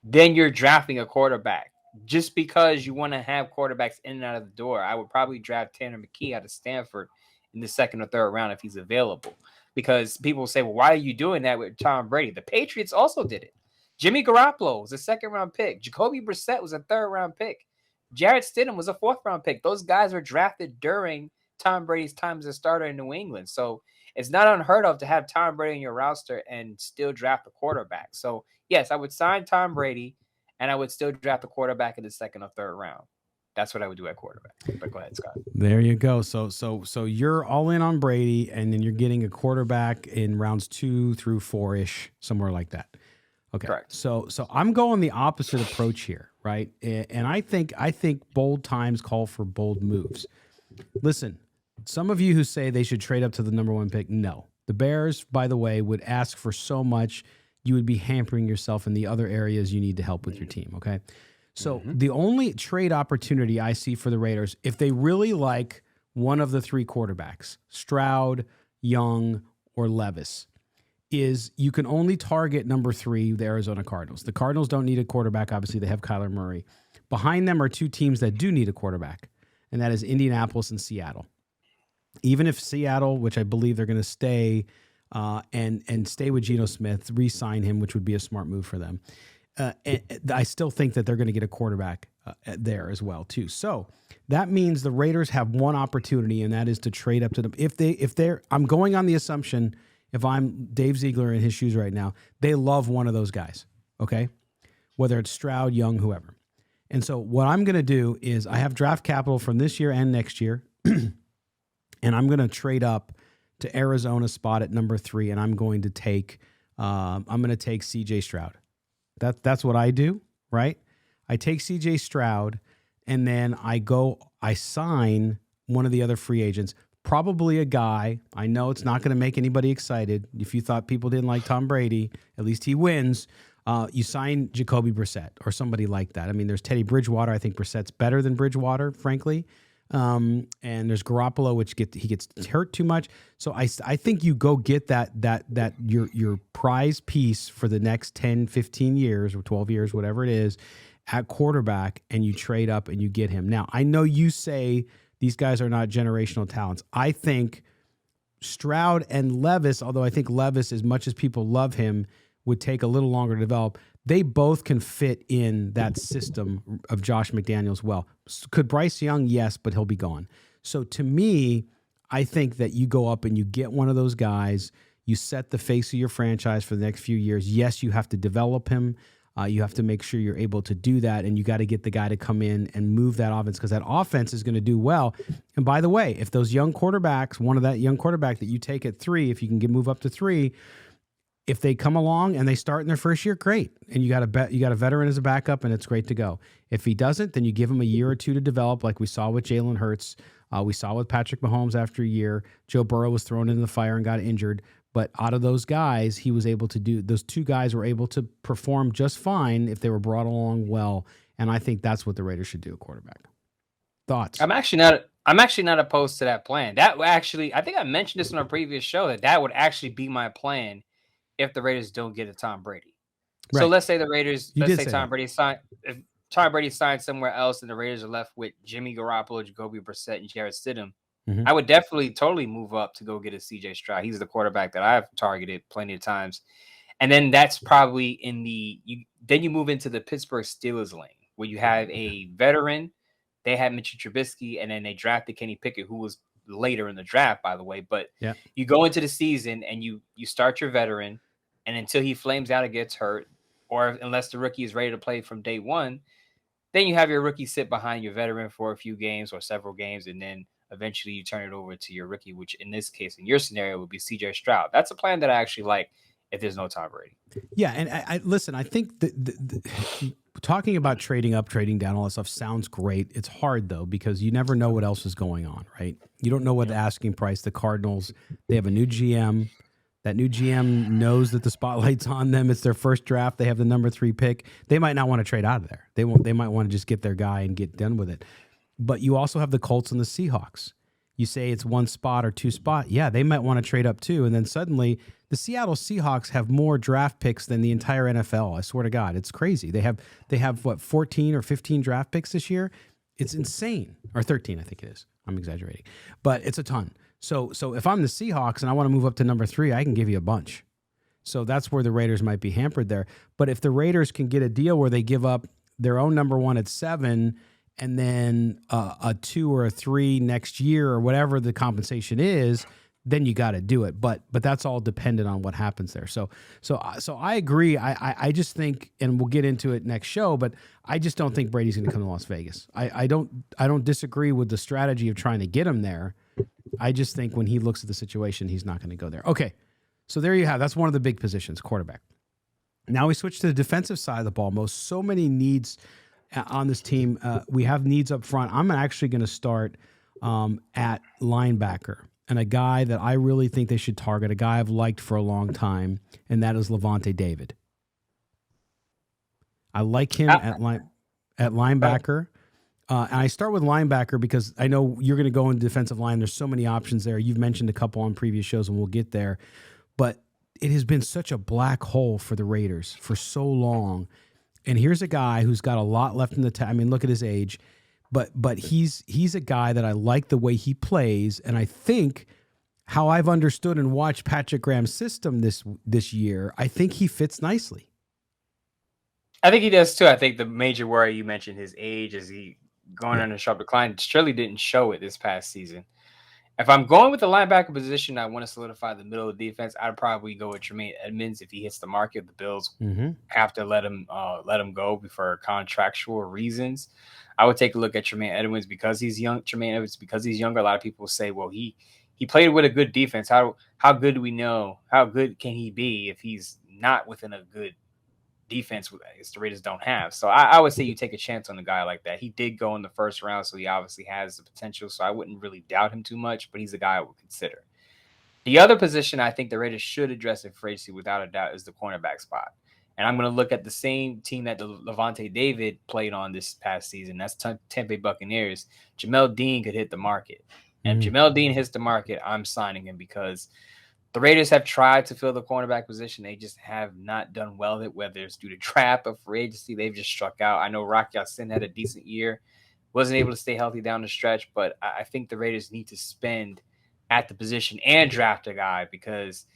Then you're drafting a quarterback just because you want to have quarterbacks in and out of the door. I would probably draft Tanner McKee out of Stanford in the 2nd or 3rd round if he's available, because people say, well, why are you doing that with Tom Brady? The Patriots also did it. Jimmy Garoppolo was a 2nd round pick. Jacoby Brissett was a 3rd round pick. Jarrett Stidham was a 4th round pick. Those guys were drafted during Tom Brady's time as a starter in New England. So it's not unheard of to have Tom Brady in your roster and still draft a quarterback. So, yes, I would sign Tom Brady, and I would still draft a quarterback in the second or third round. That's what I would do at quarterback. But go ahead, Scott. There you go. So you're all in on Brady, and then you're getting a quarterback in rounds 2 through 4-ish, somewhere like that. Okay. Correct. So I'm going the opposite approach here, right? And I think bold times call for bold moves. Listen, some of you who say they should trade up to the number 1 pick, no. The Bears, by the way, would ask for so much, you would be hampering yourself in the other areas you need to help with your team, okay? So the only trade opportunity I see for the Raiders, if they really like one of the 3 quarterbacks, Stroud, Young, or Levis, is you can only target number 3, the Arizona Cardinals. The Cardinals don't need a quarterback. Obviously, they have Kyler Murray. Behind them are 2 teams that do need a quarterback, and that is Indianapolis and Seattle. Even if Seattle, which I believe they're going to stay and stay with Geno Smith, re-sign him, which would be a smart move for them. I still think that they're going to get a quarterback there as well too. So that means the Raiders have one opportunity, and that is to trade up to them. I'm going on the assumption, if I'm Dave Ziegler in his shoes right now, they love one of those guys. Okay, whether it's Stroud, Young, whoever. And so what I'm going to do is I have draft capital from this year and next year, and I'm going to trade up to Arizona's spot at number 3, and I'm going to take C.J. Stroud. That's what I do, right? I take C.J. Stroud, and then I sign one of the other free agents, probably a guy. I know it's not going to make anybody excited. If you thought people didn't like Tom Brady, at least he wins. You sign Jacoby Brissett or somebody like that. I mean, there's Teddy Bridgewater. I think Brissett's better than Bridgewater, frankly. And there's Garoppolo, which he gets hurt too much. So I think you go get that your prize piece for the next 10, 15 years or 12 years, whatever it is, at quarterback, and you trade up and you get him. Now, I know you say these guys are not generational talents. I think Stroud and Levis, although I think Levis, as much as people love him, would take a little longer to develop. They both can fit in that system of Josh McDaniels well. Could Bryce Young? Yes, but he'll be gone. So to me, I think that you go up and you get one of those guys. You set the face of your franchise for the next few years. Yes, you have to develop him. You have to make sure you're able to do that, and you got to get the guy to come in and move that offense, because that offense is going to do well. And by the way, if those young quarterbacks, one of that young quarterback that you take at 3, if you can move up to 3, if they come along and they start in their first year, great. And you got a veteran as a backup, and it's great to go. If he doesn't, then you give him a year or 2 to develop, like we saw with Jalen Hurts. We saw with Patrick Mahomes after a year. Joe Burrow was thrown into the fire and got injured. But out of those guys, those 2 guys were able to perform just fine if they were brought along well. And I think that's what the Raiders should do at quarterback. Thoughts? I'm actually not opposed to that plan. That would actually, I think I mentioned this on a previous show, that would actually be my plan if the Raiders don't get a Tom Brady. Right. So let's say Tom Brady signed. If Tom Brady signed somewhere else and the Raiders are left with Jimmy Garoppolo, Jacoby Brissett, and Jarrett Stidham, I would definitely totally move up to go get a C.J. Stroud. He's the quarterback that I've targeted plenty of times. And then that's probably then you move into the Pittsburgh Steelers lane, where you have a veteran. They had Mitchell Trubisky, and then they drafted Kenny Pickett, who was later in the draft, by the way. But you go into the season and you start your veteran, and until he flames out or gets hurt, or unless the rookie is ready to play from day one, then you have your rookie sit behind your veteran for a few games or several games, and then eventually you turn it over to your rookie, which in this case, in your scenario, would be C.J. Stroud. That's a plan that I actually like if there's no Tom Brady. Yeah, and I listen, I think the talking about trading up, trading down, all that stuff sounds great. It's hard, though, because you never know what else is going on, right? You don't know what the asking price. The Cardinals, they have a new GM. That new GM knows that the spotlight's on them. It's their first draft. They have the number 3 pick. They might not want to trade out of there. They might want to just get their guy and get done with it. But you also have the Colts and the Seahawks. You say it's 1 spot or 2 spot. Yeah, they might want to trade up too. And then suddenly the Seattle Seahawks have more draft picks than the entire NFL. I swear to God, it's crazy. They have what, 14 or 15 draft picks this year? It's insane. Or 13, I think it is. I'm exaggerating. But it's a ton. So if I'm the Seahawks and I want to move up to number 3, I can give you a bunch. So that's where the Raiders might be hampered there. But if the Raiders can get a deal where they give up their own number 1 at 7 and then a 2 or a 3 next year or whatever the compensation is, then you got to do it. But that's all dependent on what happens there. So I agree. I just think, and we'll get into it next show, but I just don't think Brady's going to come to Las Vegas. I don't disagree with the strategy of trying to get him there. I just think when he looks at the situation, he's not going to go there. Okay, so there you have. That's one of the big positions, quarterback. Now we switch to the defensive side of the ball. So many needs on this team. We have needs up front. I'm actually going to start at linebacker, and a guy that I really think they should target, a guy I've liked for a long time, and that is Lavonte David. I like him at linebacker. And I start with linebacker because I know you're going to go in defensive line. There's so many options there. You've mentioned a couple on previous shows, and we'll get there. But it has been such a black hole for the Raiders for so long. And here's a guy who's got a lot left in the tank. I mean, look at his age. But he's a guy that I like the way he plays, and I think how I've understood and watched Patrick Graham's system this year, I think he fits nicely. I think he does too. I think the major worry you mentioned, his age, is he going on a sharp decline. Surely didn't show it this past season. If I'm going with the linebacker position, I want to solidify the middle of the defense. I'd probably go with Tremaine Edmonds if he hits the market. The Bills have to let him go for contractual reasons. I would take a look at Tremaine Edmonds because he's young. Tremaine Edmonds because he's younger. A lot of people say, well, he played with a good defense. How good do we know? How good can he be if he's not within a good defense the Raiders don't have? So I would say you take a chance on a guy like that. He did go in the first round, so he obviously has the potential. So I wouldn't really doubt him too much, but he's a guy I would consider. The other position I think the Raiders should address in free agency without a doubt is the cornerback spot. And I'm going to look at the same team that Lavonte David played on this past season. That's Tampa Bay Buccaneers. Jamel Dean could hit the market. And if Jamel Dean hits the market, I'm signing him because the Raiders have tried to fill the cornerback position. They just have not done well with it, whether it's due to trap or free agency. They've just struck out. I know Rock Ya-Sin had a decent year. Wasn't able to stay healthy down the stretch, but I think the Raiders need to spend at the position and draft a guy because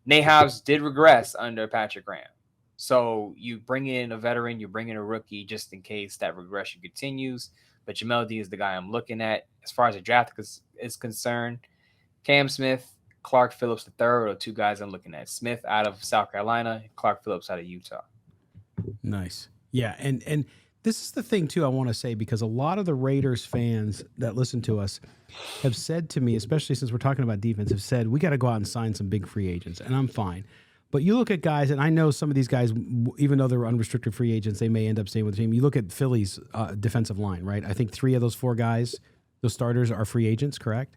Nate Hobbs did regress under Patrick Graham. So you bring in a veteran, you bring in a rookie just in case that regression continues. But Jamel Dean is the guy I'm looking at. As far as the draft is concerned, Cam Smith, Clark Phillips III are the two guys I'm looking at. Smith out of South Carolina, Clark Phillips out of Utah. Nice. Yeah, and this is the thing, too, I want to say, because a lot of the Raiders fans that listen to us have said to me, especially since we're talking about defense, have said, we got to go out and sign some big free agents, and I'm fine. But you look at guys, and I know some of these guys, even though they're unrestricted free agents, they may end up staying with the team. You look at Philly's defensive line, right? I think 3 of those 4 guys, those starters, are free agents, correct?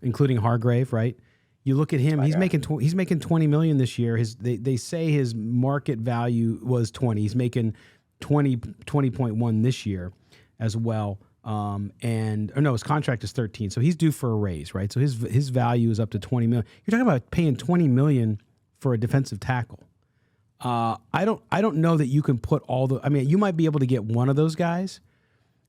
Including Hargrave, right? You look at him; he's making $20 million this year. They say his market value was 20. He's making 20.1 this year as well. His contract is 13, so he's due for a raise, right? So his value is up to 20 million. You're talking about paying 20 million for a defensive tackle. I don't know that you can put all the. I mean, you might be able to get one of those guys,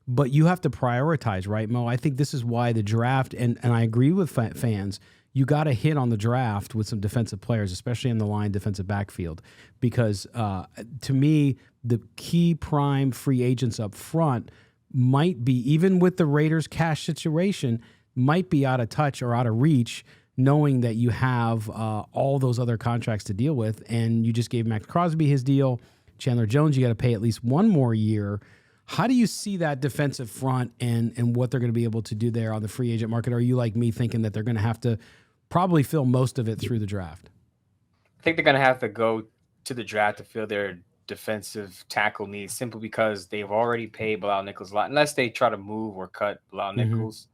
but you have to prioritize, right, Mo? I think this is why the draft, and I agree with fans, you got to hit on the draft with some defensive players, especially in the line defensive backfield, because to me, the key prime free agents up front might be, even with the Raiders' cash situation, might be out of touch or out of reach, knowing that you have all those other contracts to deal with, and you just gave Max Crosby his deal. Chandler Jones, you got to pay at least one more year. How do you see that defensive front and what they're going to be able to do there on the free agent market? Or are you like me thinking that they're going to have to probably fill most of it through the draft? I think they're going to have to go to the draft to fill their defensive tackle needs simply because they've already paid Bilal Nichols a lot. Unless they try to move or cut Bilal Nichols,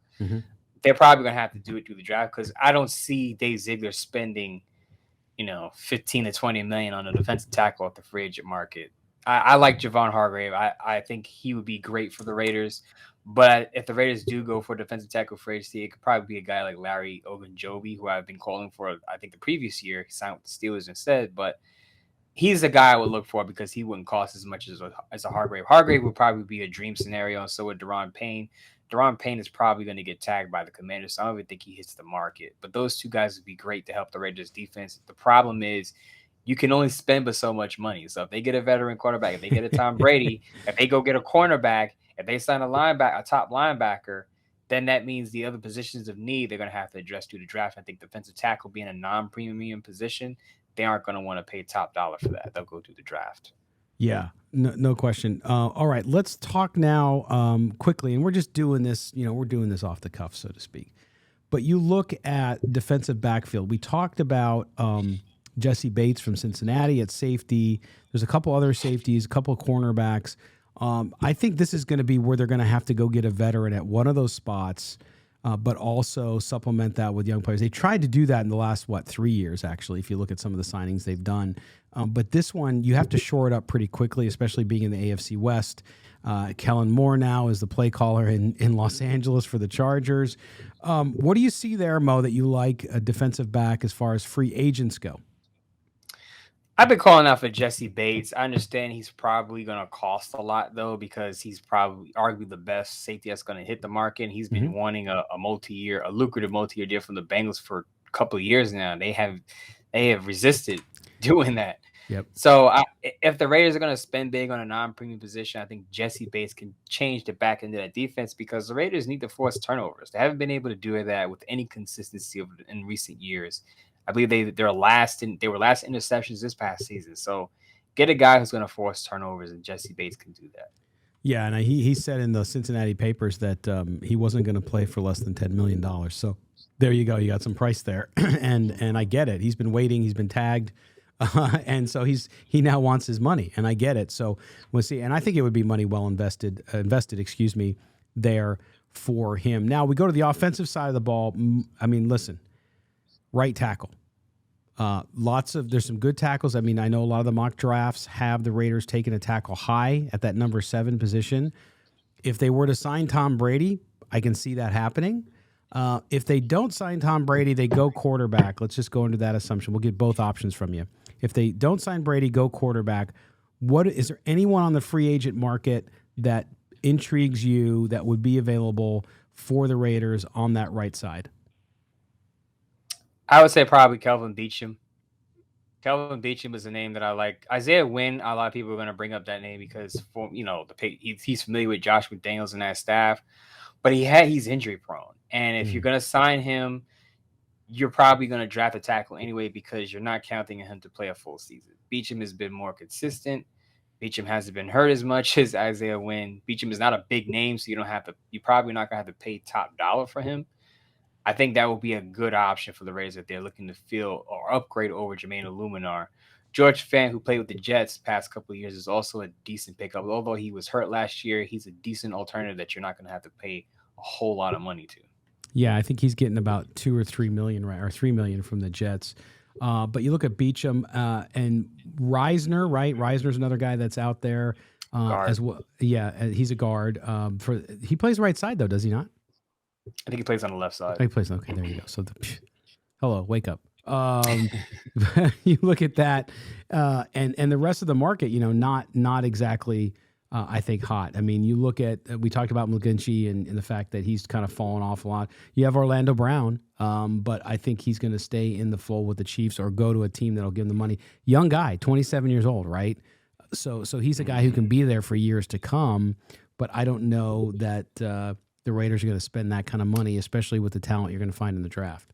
they're probably going to have to do it through the draft because I don't see Dave Ziegler spending, 15 to 20 million on a defensive tackle at the free agent market. I like Javon Hargrave. I think he would be great for the Raiders. But if the Raiders do go for defensive tackle free agency, it could probably be a guy like Larry Ogunjobi, who I've been calling for, I think, the previous year. He signed with the Steelers instead. But he's the guy I would look for because he wouldn't cost as much as a Hargrave. Hargrave would probably be a dream scenario, and so would Daron Payne. Daron Payne is probably going to get tagged by the Commanders, so I don't even think he hits the market. But those two guys would be great to help the Raiders defense. The problem is you can only spend but so much money. So if they get a veteran quarterback, if they get a Tom Brady, if they go get a cornerback, if they sign a top linebacker, then that means the other positions of need they're going to have to address due to draft. I think defensive tackle being a non-premium position, they aren't going to want to pay top dollar for that. They'll go through the draft. Yeah, no question. All right, let's talk now quickly, and we're just doing this, we're doing this off the cuff, so to speak. But you look at defensive backfield. We talked about Jesse Bates from Cincinnati at safety. There's a couple other safeties, a couple of cornerbacks. I think this is going to be where they're going to have to go get a veteran at one of those spots, but also supplement that with young players. They tried to do that in the last, 3 years, actually, if you look at some of the signings they've done. But this one, you have to shore it up pretty quickly, especially being in the AFC West. Kellen Moore now is the play caller in Los Angeles for the Chargers. What do you see there, Mo, that you like a defensive back as far as free agents go? I've been calling out for Jesse Bates. I understand he's probably going to cost a lot, though, because he's probably arguably the best safety that's going to hit the market. And he's been wanting a lucrative multi-year deal from the Bengals for a couple of years now. They have resisted doing that. Yep. So if the Raiders are going to spend big on a non-premium position, I think Jesse Bates can change the back end of that defense, because the Raiders need to force turnovers. They haven't been able to do that with any consistency in recent years. I believe they were last interceptions this past season. So get a guy who's going to force turnovers, and Jesse Bates can do that. Yeah, and he said in the Cincinnati papers that he wasn't going to play for less than $10 million. So there you go. You got some price there, and I get it. He's been waiting. He's been tagged. And so he now wants his money, and I get it. So we'll see. And I think it would be money well invested, there for him. Now we go to the offensive side of the ball. I mean, listen, right tackle. There's some good tackles. I mean, I know a lot of the mock drafts have the Raiders taking a tackle high at that number 7 position. If they were to sign Tom Brady, I can see that happening. If they don't sign Tom Brady, they go quarterback. Let's just go into that assumption. We'll get both options from you. If they don't sign Brady, go quarterback. Is there anyone on the free agent market that intrigues you that would be available for the Raiders on that right side? I would say probably Kelvin Beachum. Kelvin Beachum is a name that I like. Isaiah Wynn, a lot of people are going to bring up that name because he's familiar with Josh McDaniels and that staff, but he's injury prone. And if you're going to sign him, you're probably going to draft a tackle anyway, because you're not counting on him to play a full season. Beachum has been more consistent. Beachum hasn't been hurt as much as Isaiah Wynn. Beachum is not a big name, so you're probably not going to have to pay top dollar for him. I think that would be a good option for the Raiders if they're looking to fill or upgrade over Jermaine Illuminar. George Fant, who played with the Jets past couple of years, is also a decent pickup. Although he was hurt last year, he's a decent alternative that you're not going to have to pay a whole lot of money to. Yeah, I think he's getting about $2 or $3 million, right, or $3 million from the Jets. But you look at Beachum and Reisner, right? Reisner's another guy that's out there as well. Yeah, he's a guard. He plays right side though, does he not? I think he plays on the left side. He plays. Okay, there you go. So, hello, wake up. You look at that, and the rest of the market, not exactly. I think hot. I mean, you look at, we talked about McGlinchey and the fact that he's kind of fallen off a lot. You have Orlando Brown, but I think he's going to stay in the fold with the Chiefs or go to a team that'll give him the money. Young guy, 27 years old, right? So he's a guy who can be there for years to come, but I don't know that the Raiders are going to spend that kind of money, especially with the talent you're going to find in the draft.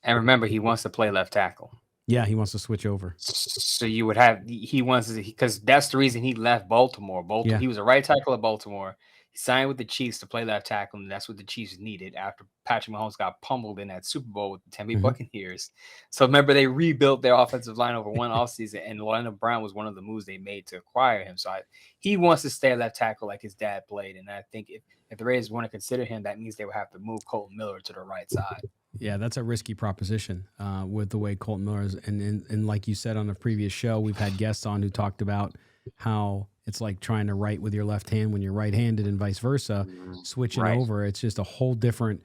And remember, he wants to play left tackle. Yeah, he wants to switch over. So he wants to, because that's the reason he left Baltimore. Yeah. He was a right tackle at Baltimore. He signed with the Chiefs to play left tackle, and that's what the Chiefs needed after Patrick Mahomes got pummeled in that Super Bowl with the Tampa Bay Buccaneers. So remember, they rebuilt their offensive line over one offseason, and Orlando Brown was one of the moves they made to acquire him. So he wants to stay left tackle like his dad played, and I think if the Raiders want to consider him, that means they would have to move Colton Miller to the right side. Yeah, that's a risky proposition with the way Colton Miller is. And like you said on a previous show, we've had guests on who talked about how it's like trying to write with your left hand when you're right-handed and vice versa, switching over. It's just a whole different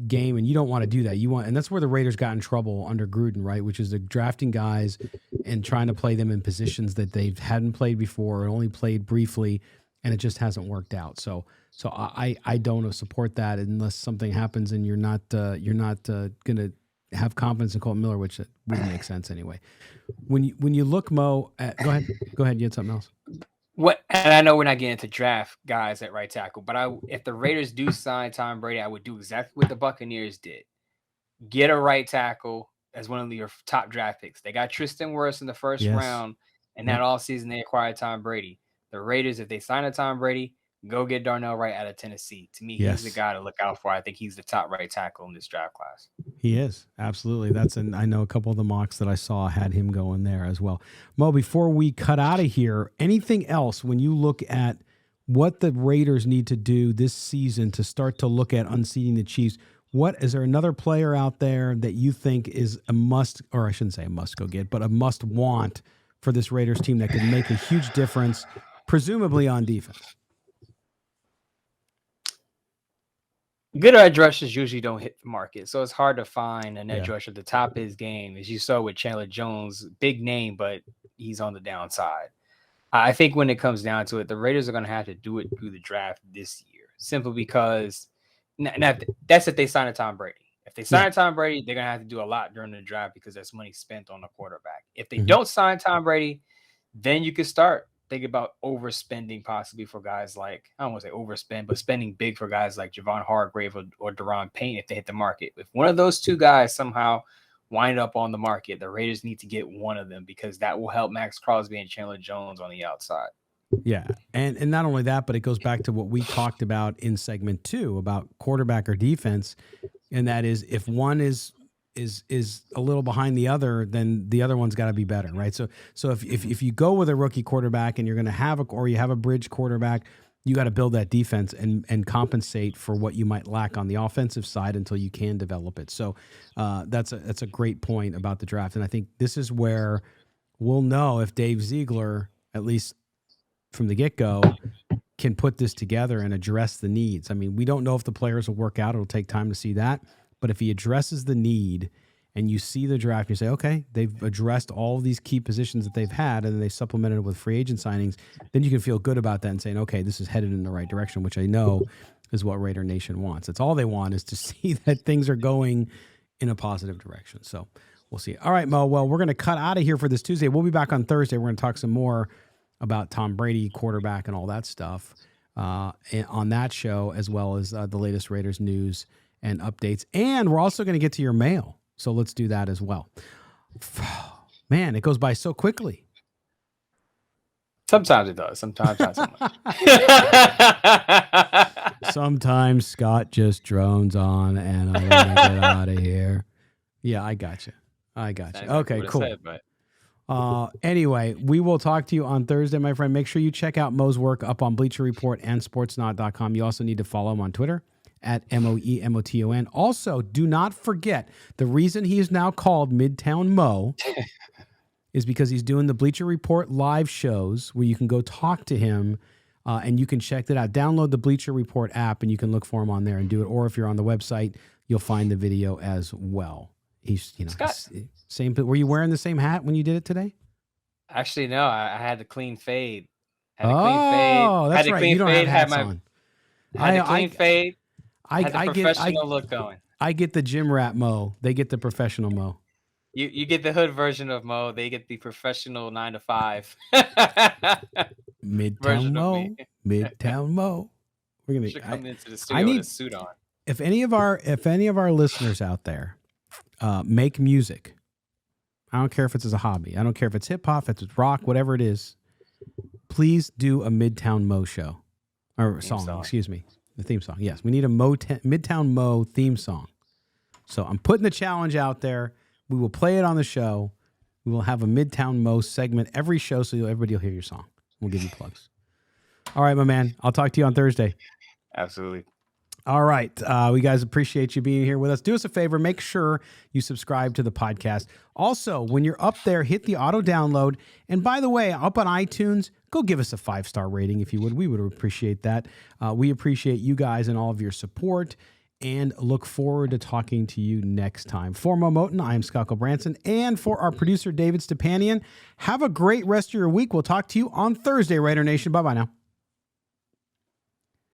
game, and you don't want to do that. And that's where the Raiders got in trouble under Gruden, right? Which is the drafting guys and trying to play them in positions that they hadn't played before or only played briefly, and it just hasn't worked out. So I don't support that unless something happens and you're not going to have confidence in Colton Miller, which wouldn't make sense anyway. When you look, Mo, go ahead. You had something else. What, and I know we're not getting to draft guys at right tackle, but if the Raiders do sign Tom Brady, I would do exactly what the Buccaneers did. Get a right tackle as one of your top draft picks. They got Tristan Wirfs in the first round, and that offseason they acquired Tom Brady. The Raiders, if they sign a Tom Brady, go get Darnell Wright out of Tennessee. To me, he's the guy to look out for. I think he's the top right tackle in this draft class. He is. Absolutely. I know a couple of the mocks that I saw had him going there as well. Mo, before we cut out of here, anything else when you look at what the Raiders need to do this season to start to look at unseating the Chiefs? What is there another player out there that you think is a must, or I shouldn't say a must go get, but a must want for this Raiders team that could make a huge difference, presumably on defense? Good edge rushers usually don't hit the market, so it's hard to find an edge rusher at the top of his game, as you saw with Chandler Jones, big name, but he's on the downside. I think when it comes down to it, the Raiders are going to have to do it through the draft this year, simply because that's if they sign a Tom Brady. If they sign Tom Brady, they're going to have to do a lot during the draft because that's money spent on the quarterback. If they don't sign Tom Brady, then you could start thinking about overspending possibly for guys like, I don't want to say overspend, but spending big for guys like Javon Hargrave or Daron Payne if they hit the market. If one of those two guys somehow wind up on the market, the Raiders need to get one of them because that will help Max Crosby and Chandler Jones on the outside. Yeah, and not only that, but it goes back to what we talked about in segment 2 about quarterback or defense, and that is if one is a little behind the other, then the other one's got to be better, right? So if you go with a rookie quarterback and you're going to have you have a bridge quarterback, you got to build that defense and compensate for what you might lack on the offensive side until you can develop it. So that's a great point about the draft, and I think this is where we'll know if Dave Ziegler, at least from the get-go, can put this together and address the needs. I mean, we don't know if the players will work out. It'll take time to see that. But if he addresses the need and you see the draft, you say, okay, they've addressed all of these key positions that they've had and then they supplemented it with free agent signings, then you can feel good about that and saying, okay, this is headed in the right direction, which I know is what Raider Nation wants. It's all they want is to see that things are going in a positive direction. So we'll see. All right, Mo, well, we're going to cut out of here for this Tuesday. We'll be back on Thursday. We're going to talk some more about Tom Brady, quarterback, and all that stuff on that show, as well as the latest Raiders news and updates. And we're also going to get to your mail. So let's do that as well. Man, it goes by so quickly. Sometimes it does. Sometimes not so much. Sometimes Scott just drones on and I want to get out of here. Yeah, I got you. Okay, cool. Said, but... Anyway, we will talk to you on Thursday, my friend. Make sure you check out Mo's work up on Bleacher Report and sportsnaut.com. You also need to follow him on Twitter at MOEMOTON. Also, do not forget the reason he is now called Midtown Mo is because he's doing the Bleacher Report live shows where you can go talk to him and you can check that out. Download the Bleacher Report app and you can look for him on there and do it. Or if you're on the website, you'll find the video as well. He's, same. Were you wearing the same hat when you did it today? Actually, no. I had the clean fade. That's right. You don't have hats on. Had the clean fade. I had the professional look going. I get the gym rat Mo. They get the professional Mo. You get the hood version of Mo. They get the professional 9 to 5. Midtown Mo. Midtown Mo. We're gonna come into the studio with a suit on. If any of our listeners out there make music, I don't care if it's as a hobby. I don't care if it's hip hop, if it's rock, whatever it is. Please do a Midtown Mo show or song. Excuse me, the theme song. Yes, we need a Midtown Mo theme song. So I'm putting the challenge out there. We will play it on the show. We will have a Midtown Mo segment every show, so everybody will hear your song. We'll give you plugs. All right, my man. I'll talk to you on Thursday. Absolutely. All right. We guys appreciate you being here with us. Do us a favor. Make sure you subscribe to the podcast. Also, when you're up there, hit the auto download. And by the way, up on iTunes, go give us a 5-star rating if you would. We would appreciate that. We appreciate you guys and all of your support and look forward to talking to you next time. For Mo Moton, I am Scott Branson. And for our producer, David Stepanian, have a great rest of your week. We'll talk to you on Thursday, Raider Nation. Bye-bye now.